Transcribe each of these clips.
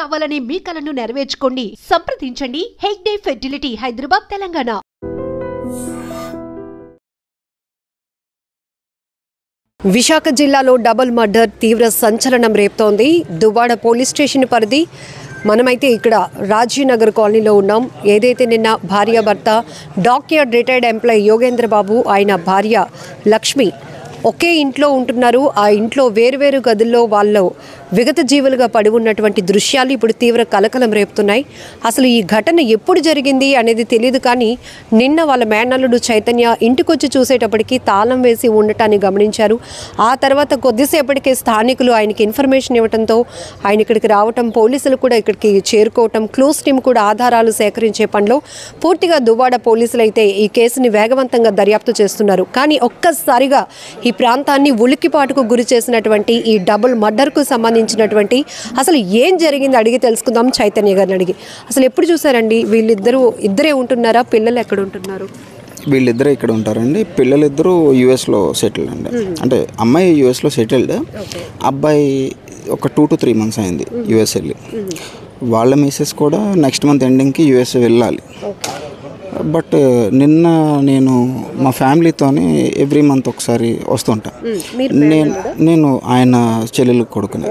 కావాలనే మీ కలను నెరవేర్చుకోండి. సంప్రదించండి హెగ్డే ఫెర్టిలిటీ, హైదరాబాద్, తెలంగాణ. విశాఖ జిల్లాలో డబుల్ మర్డర్ తీవ్ర సంచలనం రేపుతోంది. దువ్వాడ పోలీస్ స్టేషన్ పరిధి. మనమైతే ఇక్కడ రాజీనగర్ కాలనీలో ఉన్నాం. ఏదైతే నిన్న భార్యాభర్త డాక్యార్డ్ రిటైర్డ్ ఎంప్లాయీ యోగేంద్ర బాబు, ఆయన భార్య లక్ష్మి ఒకే ఇంట్లో ఉంటున్నారు. ఆ ఇంట్లో వేరువేరు గదుల్లో వాళ్ళు విగత జీవులుగా పడి ఉన్నటువంటి దృశ్యాలు ఇప్పుడు తీవ్ర కలకలం రేపుతున్నాయి. అసలు ఈ ఘటన ఎప్పుడు జరిగింది అనేది తెలియదు, కానీ నిన్న వాళ్ళ మేనల్లుడు చైతన్య ఇంటికొచ్చి చూసేటప్పటికి తాళం వేసి ఉండటాన్ని గమనించారు. ఆ తర్వాత కొద్దిసేపటికే స్థానికులు ఆయనకి ఇన్ఫర్మేషన్ ఇవ్వడంతో ఆయన ఇక్కడికి రావటం, పోలీసులు కూడా ఇక్కడికి చేరుకోవటం, క్లూస్ టీం కూడా ఆధారాలు సేకరించే పనిలో పూర్తిగా దువ్వాడ పోలీసులు అయితే ఈ కేసుని వేగవంతంగా దర్యాప్తు చేస్తున్నారు. కానీ ఒక్కసారిగా ఈ ప్రాంతాన్ని ఉలిక్కిపాటుకు గురి చేసినటువంటి ఈ డబుల్ మర్డర్కు సంబంధించినటువంటి అసలు ఏం జరిగింది అడిగి తెలుసుకుందాం చైతన్య గారిని అడిగి. అసలు ఎప్పుడు చూసారండి? ఇద్దరే ఉంటున్నారా? పిల్లలు ఎక్కడ ఉంటున్నారు? వీళ్ళిద్దరే ఇక్కడ ఉంటారండి. పిల్లలిద్దరూ యూఎస్లో సెటిల్డ్ అండి. అంటే అమ్మాయి యూఎస్లో సెటిల్డ్, అబ్బాయి ఒక 2 to 3 months అయింది యూఎస్ వెళ్ళి. వాళ్ళ మిసెస్ కూడా నెక్స్ట్ మంత్ ఎండింగ్కి యూఎస్ వెళ్ళాలి. బట్ నిన్న నేను మా ఫ్యామిలీతోనే ఎవ్రీ మంత్ ఒకసారి వస్తుంటా. నేను ఆయన చెల్లెలు కొడుకుని.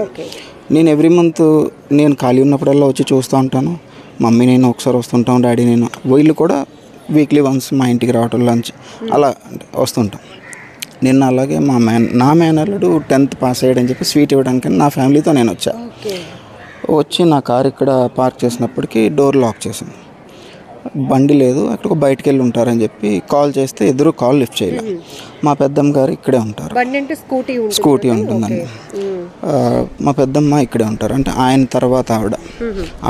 నేను ఎవ్రీ మంత్ నేను ఖాళీ ఉన్నప్పుడల్లా వచ్చి చూస్తూ ఉంటాను. మమ్మీ నేను ఒకసారి వస్తుంటాం, డాడీ నేను. వీళ్ళు కూడా వీక్లీ వన్స్ మా ఇంటికి రావటం, లంచ్ అలా వస్తుంటాం. నిన్న అలాగే నా మేనల్లుడు 10th పాస్ అయ్యాడని చెప్పి స్వీట్ ఇవ్వడానికి నా ఫ్యామిలీతో నేను వచ్చి నా కారు ఇక్కడ పార్క్ చేసినప్పటికీ డోర్ లాక్ చేశాను. బండి లేదు, అక్కడికి బయటకు వెళ్ళి ఉంటారని చెప్పి కాల్ చేస్తే ఎదురు కాల్ లిఫ్ట్ చేయలేదు. మా పెద్దమ్మ గారు ఇక్కడే ఉంటారు. స్కూటీ ఉంటుందండి. మా పెద్దమ్మ ఇక్కడే ఉంటారు. అంటే ఆయన తర్వాత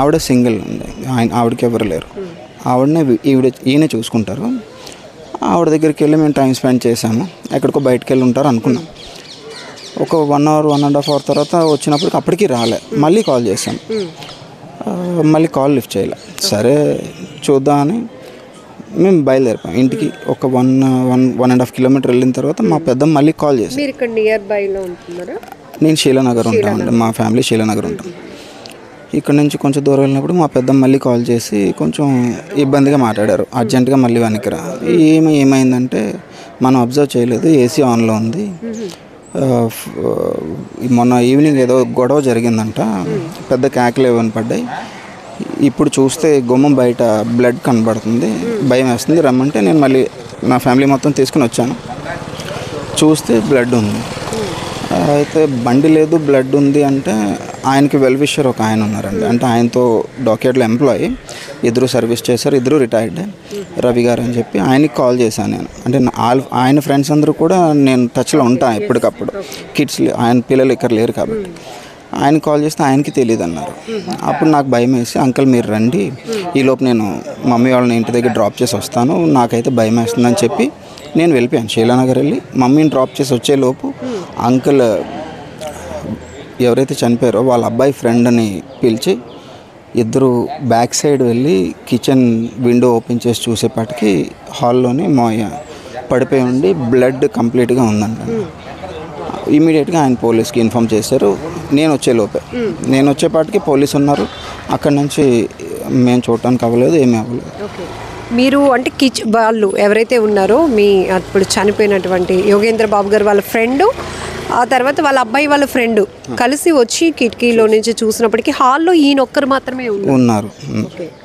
ఆవిడ సింగిల్ అండి. ఆవిడకి ఎవరు లేరు. ఆవిడనే ఈయన చూసుకుంటారు. ఆవిడ దగ్గరికి వెళ్ళి మేము టైం స్పెండ్ చేసాము. ఎక్కడికో బయటకు వెళ్ళి ఉంటారు అనుకున్నాం. ఒక 1 hour 1.5 hour తర్వాత వచ్చినప్పటికి అప్పటికి రాలే. మళ్ళీ కాల్ చేశాను, మళ్ళీ కాల్ లిఫ్ట్ చేయలే. సరే చూద్దామని మేము బయలుదేరిపోయాం ఇంటికి. ఒక 1.5 kilometers వెళ్ళిన తర్వాత మా పెద్దమ్మ మళ్ళీ కాల్ చేసి, నేను శీలానగర్ ఉంటామండి, మా ఫ్యామిలీ శీలానగర్ ఉంటాం. ఇక్కడ నుంచి కొంచెం దూరం వెళ్ళినప్పుడు మా పెద్దమ్మ మళ్ళీ కాల్ చేసి కొంచెం ఇబ్బందిగా మాట్లాడారు. అర్జెంటుగా మళ్ళీ వెనక్కిరా. ఏమైందంటే మనం అబ్జర్వ్ చేయలేదు, ఏసీ ఆన్లో ఉంది. మొన్న ఈవినింగ్ ఏదో గొడవ జరిగిందంట, పెద్ద కేకలు ఏమని పడ్డాయి. ఇప్పుడు చూస్తే గుమ్మం బయట బ్లడ్ కనబడుతుంది, భయం వేస్తుంది, రమ్మంటే నేను మళ్ళీ నా ఫ్యామిలీ మొత్తం తీసుకుని వచ్చాను. చూస్తే బ్లడ్ ఉంది. అయితే బండి లేదు, బ్లడ్ ఉంది అంటే ఆయనకి వెల్ విషర్ ఒక ఆయన ఉన్నారండి. అంటే ఆయనతో డాక్యార్డ్లో ఎంప్లాయీ, ఇద్దరు సర్వీస్ చేశారు, ఇద్దరు రిటైర్డ్, రవి గారు అని చెప్పి ఆయనకి కాల్ చేశాను నేను. అంటే ఆయన ఫ్రెండ్స్ అందరూ కూడా నేను టచ్లో ఉంటాను ఎప్పటికప్పుడు. కిడ్స్ ఆయన పిల్లలు ఇక్కడ లేరు కాబట్టి ఆయన కాల్ చేస్తే ఆయనకి తెలియదు అన్నారు. అప్పుడు నాకు భయం వేసి, అంకుల్ మీరు రండి, ఈలోపు నేను మమ్మీ వాళ్ళని ఇంటి దగ్గర డ్రాప్ చేసి వస్తాను, నాకైతే భయం వేస్తుందని చెప్పి నేను వెళ్ళిపోయాను. శీలానగర్ వెళ్ళి మమ్మీని డ్రాప్ చేసి వచ్చేలోపు అంకుల్ ఎవరైతే చనిపోయారో వాళ్ళ అబ్బాయి ఫ్రెండ్ని పిలిచి ఇద్దరు బ్యాక్ సైడ్ వెళ్ళి కిచెన్ విండో ఓపెన్ చేసి చూసేపాటికి హాల్లోని పడిపోయి ఉండి బ్లడ్ కంప్లీట్గా ఉందంట. ఇమీడియట్గా ఆయన పోలీస్కి ఇన్ఫామ్ చేశారు. నేను వచ్చేపాటికి పోలీసు ఉన్నారు. అక్కడి నుంచి మేము చూడటానికి అవ్వలేదు, ఏమీ అవ్వలేదు. మీరు అంటే వాళ్ళు ఎవరైతే ఉన్నారో మీ అప్పుడు చనిపోయినటువంటి యోగేంద్ర బాబు గారు వాళ్ళ ఫ్రెండు, ఆ తర్వాత వాళ్ళ అబ్బాయి వాళ్ళ ఫ్రెండ్ కలిసి వచ్చి కిటికీలో నుంచి చూసినప్పటికీ హాల్లో ఈయన ఒక్కరు మాత్రమే ఉన్నారు.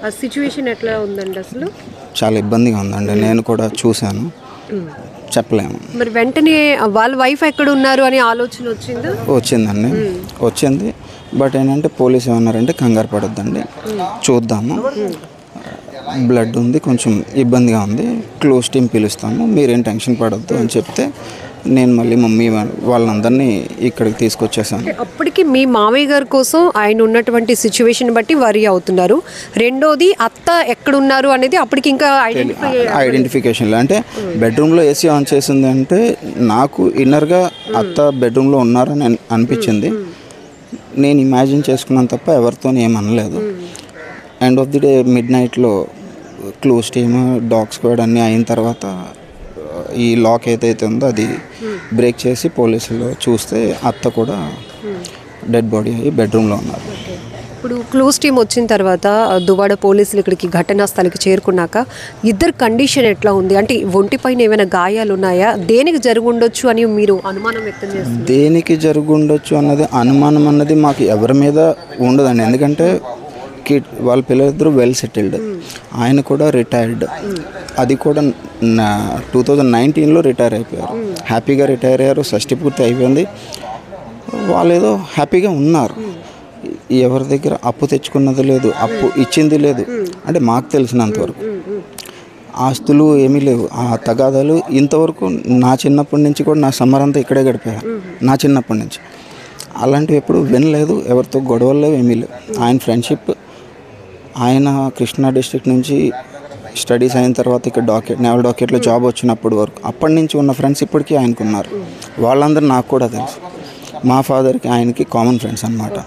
ఆ సిచ్యువేషన్ ఎట్లా ఉందండి? అసలు చాలా ఇబ్బందిగా ఉందండి. నేను కూడా చూశాను, చెప్పలేము. మరి వెంటనే వాళ్ళ వైఫ్ ఎక్కడ ఉన్నారు అని ఆలోచన వచ్చిందండి. వచ్చింది. బట్ ఏంటంటే పోలీసు ఏమన్నారంటే కంగారు పడొద్దండి, చూద్దాము, బ్లడ్ ఉంది, కొంచెం ఇబ్బందిగా ఉంది, క్లోజ్ టీం పిలుస్తాము, మీరేం టెన్షన్ పడొద్దు అని చెప్తే నేను మళ్ళీ మమ్మీ వాళ్ళందరినీ ఇక్కడికి తీసుకొచ్చేసాను. అప్పటికి మీ మామయ్య గారి కోసం ఆయన ఉన్నటువంటి సిచ్యువేషన్ బట్టి వరీ అవుతున్నారు. రెండోది అత్త ఎక్కడున్నారు అనేది అప్పటికి ఇంకా ఐడెంటిఫికేషన్. అంటే బెడ్రూమ్లో ఏసీ ఆన్ చేసింది అంటే నాకు ఇన్నర్గా అత్త బెడ్రూమ్లో ఉన్నారని అనిపించింది. నేను ఇమాజిన్ చేసుకున్నాను తప్ప ఎవరితో ఏమనలేదు. ఎండ్ ఆఫ్ ది డే midnightలో క్లూస్ టీమ్, డాగ్ స్క్వాడ్ అన్నీ అయిన తర్వాత ఈ లాక్ ఏదైతే ఉందో అది బ్రేక్ చేసి పోలీసులు చూస్తే అత్త కూడా డెడ్ బాడీ అయ్యి బెడ్రూమ్లో ఉన్నారు. ఇప్పుడు క్లూస్ టీం వచ్చిన తర్వాత దువ్వాడ పోలీసులు ఇక్కడికి ఘటనా స్థలికి చేరుకున్నాక ఇద్దరు కండిషన్ ఎట్లా ఉంది, అంటే ఒంటిపైన ఏమైనా గాయాలు ఉన్నాయా, దేనికి జరిగి ఉండొచ్చు అని మీరు అనుమానం వ్యక్తం చేస్తారు? దేనికి జరిగి ఉండొచ్చు అన్నది అనుమానం అన్నది మాకు ఎవరి మీద ఉండదండి. ఎందుకంటే వాళ్ళ పిల్లలిద్దరూ వెల్ సెటిల్డ్, ఆయన కూడా రిటైర్డ్, అది కూడా 2019లో రిటైర్ అయిపోయారు, హ్యాపీగా రిటైర్ అయ్యారు, షష్టి పూర్తి అయిపోయింది, వాళ్ళు ఏదో హ్యాపీగా ఉన్నారు. ఎవరి దగ్గర అప్పు తెచ్చుకున్నది లేదు, అప్పు ఇచ్చింది లేదు, అంటే మాకు తెలిసినంతవరకు ఆస్తులు ఏమీ లేవు. ఆ తగాదాలు ఇంతవరకు నా చిన్నప్పటి నుంచి కూడా నా సమ్మర్ అంతా ఇక్కడే గడిపారు, నా చిన్నప్పటి నుంచి అలాంటివి ఎప్పుడు వినలేదు, ఎవరితో గొడవలు లేవు, ఏమీ లేవు. ఆయన ఫ్రెండ్షిప్, ఆయన కృష్ణా డిస్ట్రిక్ట్ నుంచి స్టడీస్ అయిన తర్వాత ఇక్కడ నేవల్ డాకెట్లో జాబ్ వచ్చినప్పటి వరకు అప్పటి నుంచి ఉన్న ఫ్రెండ్స్ ఇప్పటికీ ఆయనకు ఉన్నారు. వాళ్ళందరూ నాకు కూడా తెలుసు, మా ఫాదర్కి ఆయనకి కామన్ ఫ్రెండ్స్ అన్నమాట.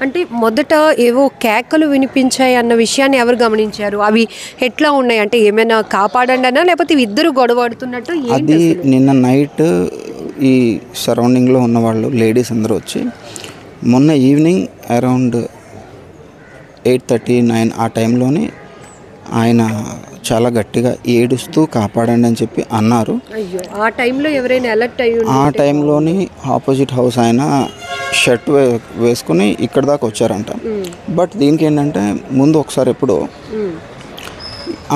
అంటే మొదట ఏవో కేకలు వినిపించాయి అన్న విషయాన్ని ఎవరు గమనించారు? అవి ఎట్లా ఉన్నాయి, అంటే ఏమైనా కాపాడండి అన్నా లేకపోతే ఇద్దరు గొడవడుతున్నట్టు? అది నిన్న నైట్ ఈ సరౌండింగ్లో ఉన్న వాళ్ళు లేడీస్ అందరూ వచ్చి మొన్న ఈవినింగ్ అరౌండ్ 8:30-9 ఆ టైంలోనే ఆయన చాలా గట్టిగా ఏడుస్తూ కాపాడండి అని చెప్పి అన్నారు. అయ్యో, ఆ టైంలో ఎవరైనా అలర్ట్ అయ్యి ఆ టైంలోని ఆపోజిట్ హౌస్ ఆయన షర్ట్ వేసుకుని ఇక్కడ దాకా వచ్చారంట. బట్ దీనికి ఏంటంటే ముందు ఒకసారి ఎప్పుడో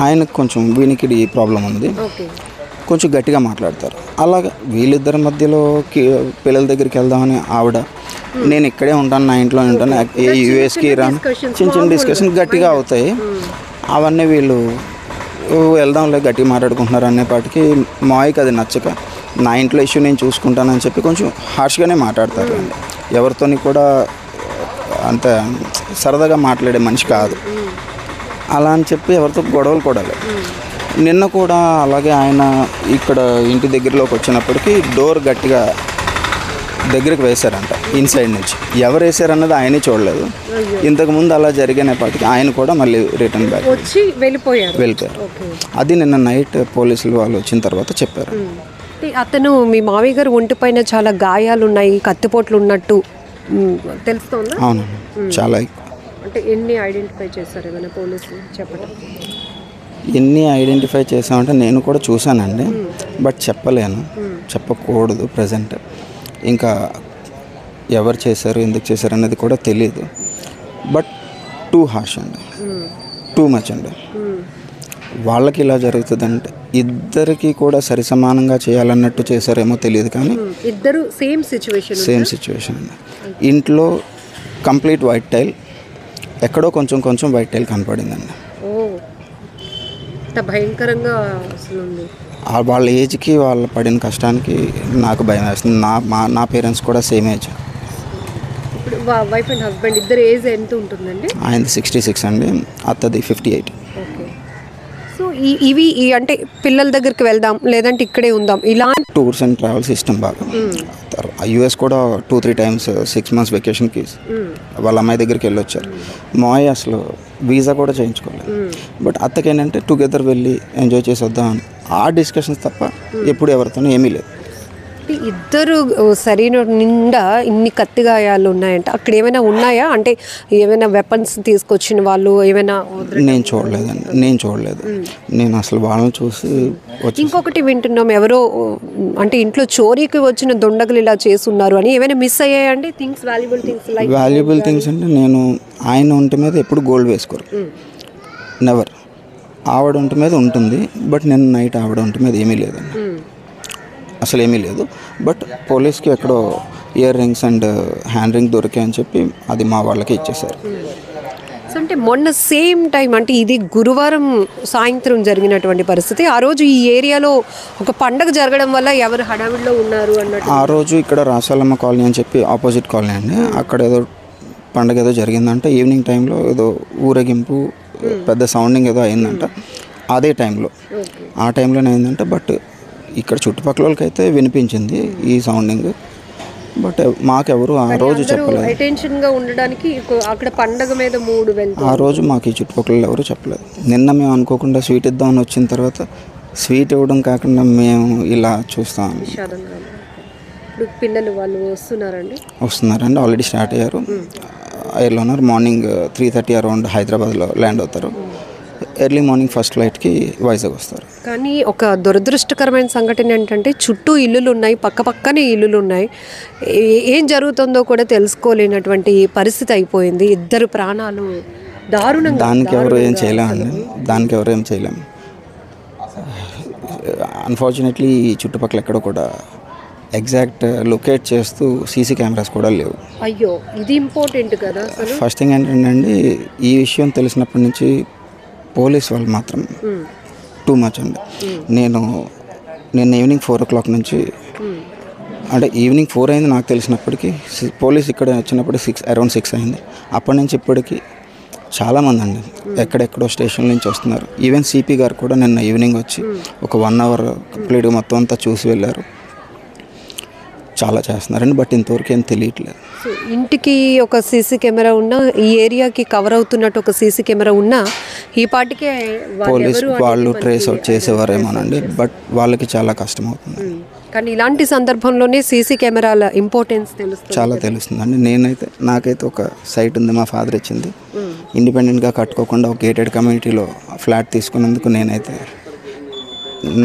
ఆయనకు కొంచెం వినికిడి ప్రాబ్లం ఉంది, కొంచెం గట్టిగా మాట్లాడతారు. అలాగే వీళ్ళిద్దరి మధ్యలో పిల్లల దగ్గరికి వెళ్దామని ఆవిడ, నేను ఇక్కడే ఉంటాను, నా ఇంట్లో ఉంటాను, ఏ యూఎస్కి రాను, చిన్న చిన్న డిస్కషన్ గట్టిగా అవుతాయి. అవన్నీ వీళ్ళు వెళ్దాంలే గట్టిగా మాట్లాడుకుంటున్నారు అనేపాటికి మాయకి అది నచ్చక నా ఇంట్లో ఇష్యూ నేను చూసుకుంటానని చెప్పి కొంచెం హార్ష్గానే మాట్లాడతారు. ఎవరితోని కూడా అంత సరదాగా మాట్లాడే మనిషి కాదు. అలా అని చెప్పి ఎవరితో గొడవలు కూడా లేవు. నిన్న కూడా అలాగే ఆయన ఇక్కడ ఇంటి దగ్గరలోకి వచ్చినప్పటికీ డోర్ గట్టిగా దగ్గరికి వేశారంట ఇన్సైడ్ నుంచి. ఎవరు వేసారన్నది ఆయనే చూడలేదు. ఇంతకుముందు అలా జరిగినప్పటికీ ఆయన కూడా మళ్ళీ రిటర్న్ బ్యాక్ వచ్చి వెళ్ళిపోయారు. అది నిన్న నైట్ పోలీసులు వాళ్ళు వచ్చిన తర్వాత చెప్పారు. అతను మీ మామయ్య గారు ఒంటిపైన చాలా గాయాలు ఉన్నాయి, కత్తిపోట్లు ఉన్నట్టు తెలుస్తోందా? అవును, చాలా. అంటే ఎన్ని ఐడెంటిఫై చేశారు ఏమైనా పోలీసులు చెప్పడం? ఎన్ని ఐడెంటిఫై చేసామంటే నేను కూడా చూశానండి, బట్ చెప్పలేను, చెప్పకూడదు ప్రజెంట్. ఇంకా ఎవరు చేశారు, ఎందుకు చేశారు అనేది కూడా తెలియదు. బట్ టూ హార్ష్ అండి, టూ మచ్ అండి. వాళ్ళకి ఇలా జరుగుతుందంటే ఇద్దరికి కూడా సరి సమానంగా చేయాలన్నట్టు చేశారేమో తెలియదు, కానీ ఇద్దరు సేమ్ సిచ్యువేషన్ అండి. ఇంట్లో కంప్లీట్ వైట్ టైల్, ఎక్కడో కొంచెం కొంచెం వైట్ టైల్ కనపడిందండి. భయంకరంగా అసలు ఉంది. వాళ్ళ ఏజ్కి వాళ్ళు పడిన కష్టానికి నాకు భయం వేస్తుంది. నా పేరెంట్స్ కూడా సేమ్ ఏజ్. ఇప్పుడు వైఫ్ అండ్ హస్బెండ్ ఇద్దరు ఏజ్ ఎంత ఉంటుందండి? ఆయనది 66 అండి, అత్తది 58. ఓకే. సో ఇవి అంటే పిల్లల దగ్గరికి వెళ్దాం లేదంటే ఇక్కడే ఉందాం ఇలాంటి టూర్స్ అండ్ ట్రావెల్స్ ఇష్టం బాగా. యూఎస్ కూడా 2-3 టైమ్స్ 6 months వెకేషన్కి వాళ్ళ అమ్మాయి దగ్గరికి వెళ్ళొచ్చారు. మాయ అసలు వీసా కూడా చేయించుకోలేదు. బట్ అత్తకి ఏంటంటే టుగెదర్ వెళ్ళి ఎంజాయ్ చేసి వద్దాం అని ఆ డిస్కషన్స్ తప్ప ఎప్పుడు ఎవరితోనూ ఏమీ లేదు. ఇద్దరు శరీరం నిండా ఇన్ని కత్తి గాయాలు ఉన్నాయంట, అక్కడ ఏమైనా ఉన్నాయా? అంటే ఏమైనా వెపన్స్ తీసుకొచ్చిన వాళ్ళు ఏమైనా? నేను చూడలేదు. నేను అసలు వాళ్ళని చూసి ఇంకొకటి వింటున్నాం, ఎవరో అంటే ఇంట్లో చోరీకి వచ్చిన దొండగలు ఇలా చేస్తున్నారు అని. ఏమైనా మిస్ అయ్యాయండి థింగ్స్, వాల్యుబుల్ థింగ్స్? అంటే నేను ఆయన ఒంటి మీద ఎప్పుడు గోల్డ్ వేసుకోరు, నెవర్. ఆవిడ ఒంటి మీద ఉంటుంది, బట్ నేను నైట్ ఆవిడ ఒంటి మీద ఏమీ లేదండి, అసలు ఏమీ లేదు. బట్ పోలీస్కి ఎక్కడో ear rings and hand ring దొరికాయని చెప్పి అది మా వాళ్ళకి ఇచ్చేసారు. సో అంటే మొన్న సేమ్ టైం, అంటే ఇది గురువారం సాయంత్రం జరిగినటువంటి పరిస్థితి. ఆ రోజు ఈ ఏరియాలో ఒక పండగ జరగడం వల్ల ఎవరు హడావిడిలో ఉన్నారు అన్నట్టు. ఆ రోజు ఇక్కడ రాసాలమ్మ కాలనీ అని చెప్పి ఆపోజిట్ కాలనీ అండి, అక్కడ ఏదో పండగ ఏదో జరిగిందంట. ఈవినింగ్ టైంలో ఏదో ఊరేగింపు పెద్ద సౌండింగ్ ఏదో అయిందంట. అదే టైంలో ఆ టైంలోనే అయిందంట. బట్ ఇక్కడ చుట్టుపక్కల వాళ్ళకైతే వినిపించింది ఈ సౌండింగ్, బట్ మాకెవరు ఆ రోజు చెప్పలేదు. అటెన్షన్గా ఉండడానికి అక్కడ పండగ మీద మూడు ఆ రోజు మాకు ఈ చుట్టుపక్కల ఎవరు చెప్పలేదు. నిన్న మేము అనుకోకుండా స్వీట్ ఇద్దామని వచ్చిన తర్వాత స్వీట్ ఇవ్వడం కాకుండా మేము ఇలా చూస్తాం. పిల్లలు వాళ్ళు వస్తున్నారండి, ఆల్రెడీ స్టార్ట్ అయ్యారు. ఎయిర్లో ఉన్నారు. మార్నింగ్ 3:30 అరౌండ్ హైదరాబాద్లో ల్యాండ్ అవుతారు. ఎర్లీ మార్నింగ్ ఫస్ట్ ఫ్లైట్కి వైజాగ్ వస్తారు. కానీ ఒక దురదృష్టకరమైన సంఘటన ఏంటంటే చుట్టూ ఇల్లులు ఉన్నాయి, పక్కనే ఇల్లులు ఉన్నాయి. ఏం జరుగుతుందో కూడా తెలుసుకోలేనటువంటి పరిస్థితి అయిపోయింది. 2 ప్రాణాలు దారుణంగా. దానికి ఎవరు ఏం చేయలేమండి, దానికి ఎవరు ఏం చేయలేము. అన్ఫార్చునేట్లీ ఈ చుట్టుపక్కల ఎక్కడ కూడా ఎగ్జాక్ట్ లొకేట్ చేస్తూ సీసీ కెమెరాస్ కూడా లేవు. అయ్యో, ఇది ఇంపార్టెంట్ కదా. ఫస్ట్ థింగ్ ఏంటంటే ఈ విషయం తెలిసినప్పటి నుంచి పోలీస్ వాళ్ళు మాత్రం టూ మచ్ అండి. నేను ఈవినింగ్ 4 o'clock నుంచి, అంటే ఈవినింగ్ 4 అయింది నాకు తెలిసినప్పటికీ, పోలీస్ ఇక్కడ వచ్చినప్పుడు అరౌండ్ 6 అయింది. అప్పటి నుంచి ఇప్పటికీ చాలామంది అండి ఎక్కడెక్కడో స్టేషన్ నుంచి వస్తున్నారు. ఈవెన్ సిపి గారు కూడా నిన్న ఈవినింగ్ వచ్చి ఒక 1 hour కంప్లీట్గా మొత్తం అంతా చూసి వెళ్ళారు. చాలా చేస్తున్నారండి, బట్ ఇంతవరకు ఏం తెలియట్లేదు. సో ఇంటికి ఒక సీసీ కెమెరా ఉన్నా, ఈ ఏరియాకి కవర్ అవుతున్నట్టు ఒక సీసీ కెమెరా ఉన్నా, ఈ పాటికే పోలీస్ వాళ్ళు ట్రేస్ అవుట్ చేసేవారేమోనండి, బట్ వాళ్ళకి చాలా కష్టం అవుతుంది. కానీ ఇలాంటి సందర్భంలోనే సీసీ కెమెరాల ఇంపార్టెన్స్ చాలా తెలుస్తుందండి. నాకైతే ఒక సైట్ ఉంది, మా ఫాదర్ ఇచ్చింది. ఇండిపెండెంట్గా కట్టుకోకుండా ఒక గేటెడ్ కమ్యూనిటీలో ఫ్లాట్ తీసుకున్నందుకు నేనైతే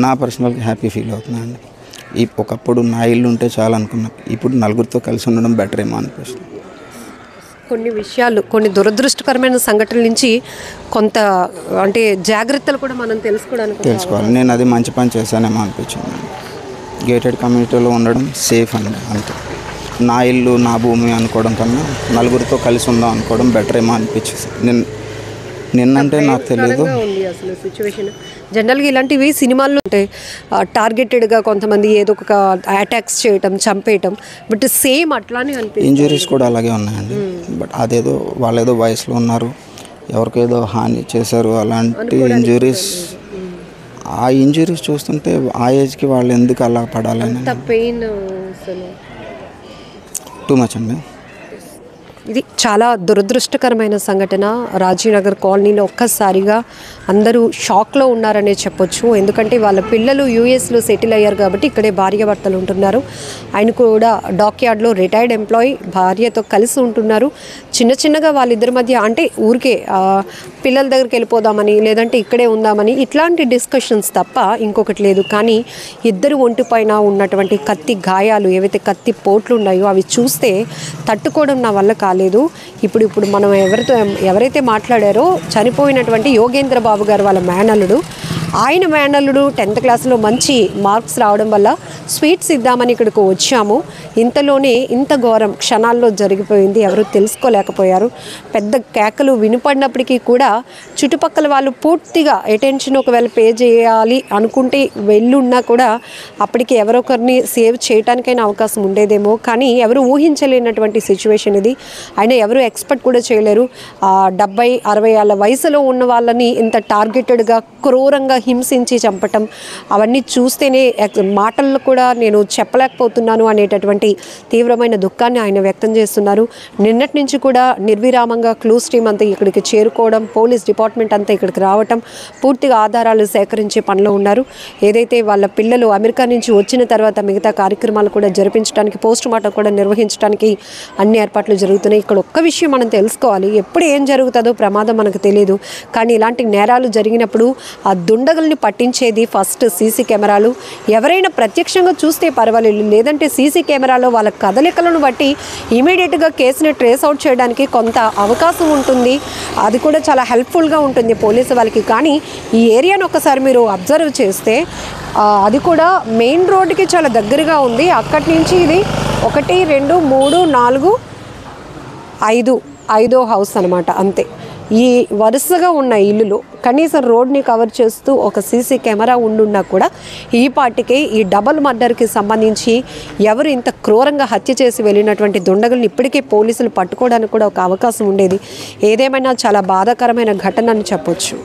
నా పర్సనల్గా హ్యాపీ ఫీల్ అవుతున్నాను. ఒకప్పుడు నా ఇల్లు ఉంటే చాలా అనుకున్నా, ఇప్పుడు నలుగురితో కలిసి ఉండడం బెటర్ ఏమో అనిపిస్తుంది. కొన్ని దురదృష్టకరమైన సంఘటనల నుంచి కొంత అంటే జాగ్రత్తలు కూడా మనం తెలుసుకోవాలి. నేను అది మంచి పని చేశానేమో అనిపించింది. గేటెడ్ కమ్యూనిటీలో ఉండడం సేఫ్ అండి, అంతే. నా ఇల్లు నా భూమి అనుకోవడం కన్నా నలుగురితో కలిసి ఉందాం అనుకోవడం బెటర్ ఏమో అనిపించేసి నిన్నంటే నాకు తెలియదు. అసలు సిచ్యువేషన్ జనరల్గా ఇలాంటివి సినిమాల్లో ఉంటాయి, టార్గెటెడ్గా కొంతమంది ఏదో ఒక అటాక్స్ చేయటం, చంపేయటం, బట్ సేమ్ అట్లానే అనిపిస్తుంది. ఇంజురీస్ కూడా అలాగే ఉన్నాయండి, బట్ అదేదో వాళ్ళేదో వయసులో ఉన్నారు, ఎవరికేదో హాని చేశారు, అలాంటి ఇంజురీస్. ఆ ఇంజురీస్ చూస్తుంటే ఆ ఏజ్కి వాళ్ళు ఎందుకు అలా పడాలని, పెయిన్ అసలు టూ మచ్ అండి. ఇది చాలా దురదృష్టకరమైన సంఘటన. రాజీనగర్ కాలనీలో ఒక్కసారిగా అందరూ షాక్లో ఉన్నారనే చెప్పొచ్చు. ఎందుకంటే వాళ్ళ పిల్లలు యూఎస్లో సెటిల్ అయ్యారు కాబట్టి ఇక్కడే భార్యాభర్తలు ఉంటున్నారు. ఆయన కూడా డాక్యార్డ్లో రిటైర్డ్ ఎంప్లాయీ, భార్యతో కలిసి ఉంటున్నారు. చిన్నగా వాళ్ళిద్దరి మధ్య అంటే ఊరికే పిల్లల దగ్గరికి వెళ్ళిపోదామని, లేదంటే ఇక్కడే ఉందామని, ఇట్లాంటి డిస్కషన్స్ తప్ప ఇంకొకటి లేదు. కానీ ఇద్దరు ఒంటిపైన ఉన్నటువంటి కత్తి గాయాలు, ఏవైతే కత్తి పోట్లు ఉన్నాయో అవి చూస్తే తట్టుకోవడం నా వల్ల కాలేదు. ఇప్పుడు మనం ఎవరైతే మాట్లాడారో చనిపోయినటువంటి యోగేంద్ర బాబు గారు వాళ్ళ మేనల్లుడు, ఆయన మేనల్లుడు 10th క్లాస్లో మంచి మార్క్స్ రావడం వల్ల స్వీట్స్ ఇద్దామని ఇక్కడికి వచ్చాము. ఇంతలోనే ఇంత ఘోరం క్షణాల్లో జరిగిపోయింది. ఎవరు తెలుసుకోలేకపోయారు. పెద్ద కేకలు వినపడినప్పటికీ కూడా చుట్టుపక్కల వాళ్ళు పూర్తిగా అటెన్షన్ ఒకవేళ పే చేయాలి అనుకుంటే వెళ్ళున్నా కూడా అప్పటికి ఎవరొకరిని సేవ్ చేయడానికైనా అవకాశం ఉండేదేమో. కానీ ఎవరు ఊహించలేనటువంటి సిచ్యువేషన్ ఇది. అయినా ఎవరు ఎక్స్పెక్ట్ కూడా చేయలేరు. 70-60 ఏళ్ళ వయసులో ఉన్న వాళ్ళని ఇంత టార్గెటెడ్గా క్రూరంగా హింసించి చంపటం, అవన్నీ చూస్తేనే మాటల్లో కూడా నేను చెప్పలేకపోతున్నాను అనేటటువంటి తీవ్రమైన దుఃఖాన్ని ఆయన వ్యక్తం చేస్తున్నారు. నిన్నటి నుంచి కూడా నిర్విరామంగా క్లూస్ టీమ్ అంతా ఇక్కడికి చేరుకోవడం, పోలీస్ డిపార్ట్మెంట్ అంతా ఇక్కడికి రావటం, పూర్తిగా ఆధారాలు సేకరించే పనిలో ఉన్నారు. ఏదైతే వాళ్ళ పిల్లలు అమెరికా నుంచి వచ్చిన తర్వాత మిగతా కార్యక్రమాలు కూడా జరిపించడానికి, పోస్ట్ మార్టం కూడా నిర్వహించడానికి అన్ని ఏర్పాట్లు జరుగుతున్నాయి. ఇక్కడ ఒక్క విషయం మనం తెలుసుకోవాలి, ఎప్పుడు ఏం జరుగుతుందో ప్రమాదం మనకు తెలియదు. కానీ ఇలాంటి నేరాలు జరిగినప్పుడు ఆ దుండగుల్ని పట్టించేది ఫస్ట్ సీసీ కెమెరాలు. ఎవరైనా ప్రత్యక్షంగా చూస్తే పర్వాలేదు, లేదంటే సీసీ కెమెరాలో వాళ్ళ కదలికలను బట్టి ఇమీడియట్గా కేసుని ట్రేస్ అవుట్ చేయడానికి కొంత అవకాశం ఉంటుంది. అది కూడా చాలా హెల్ప్ఫుల్గా ఉంటుంది పోలీసు వాళ్ళకి. కానీ ఈ ఏరియాను ఒకసారి మీరు అబ్జర్వ్ చేస్తే అది కూడా మెయిన్ రోడ్డుకి చాలా దగ్గరగా ఉంది. అక్కడి నుంచి ఇది 1, 2, 3, 4, 5 ఐదో హౌస్ అనమాట. అంతే. ఈ వరుసగా ఉన్న ఇల్లులు కనీసం రోడ్ని కవర్ చేస్తూ ఒక సీసీ కెమెరా ఉండున్నా కూడా ఈ పాటికే ఈ డబల్ మర్డర్కి సంబంధించి ఎవరు ఇంత క్రూరంగా హత్య చేసి వెళ్ళినటువంటి దుండగుల్ని ఇప్పటికే పోలీసులు పట్టుకోవడానికి కూడా ఒక అవకాశం ఉండేది. ఏదేమైనా చాలా బాధాకరమైన ఘటన అని చెప్పొచ్చు.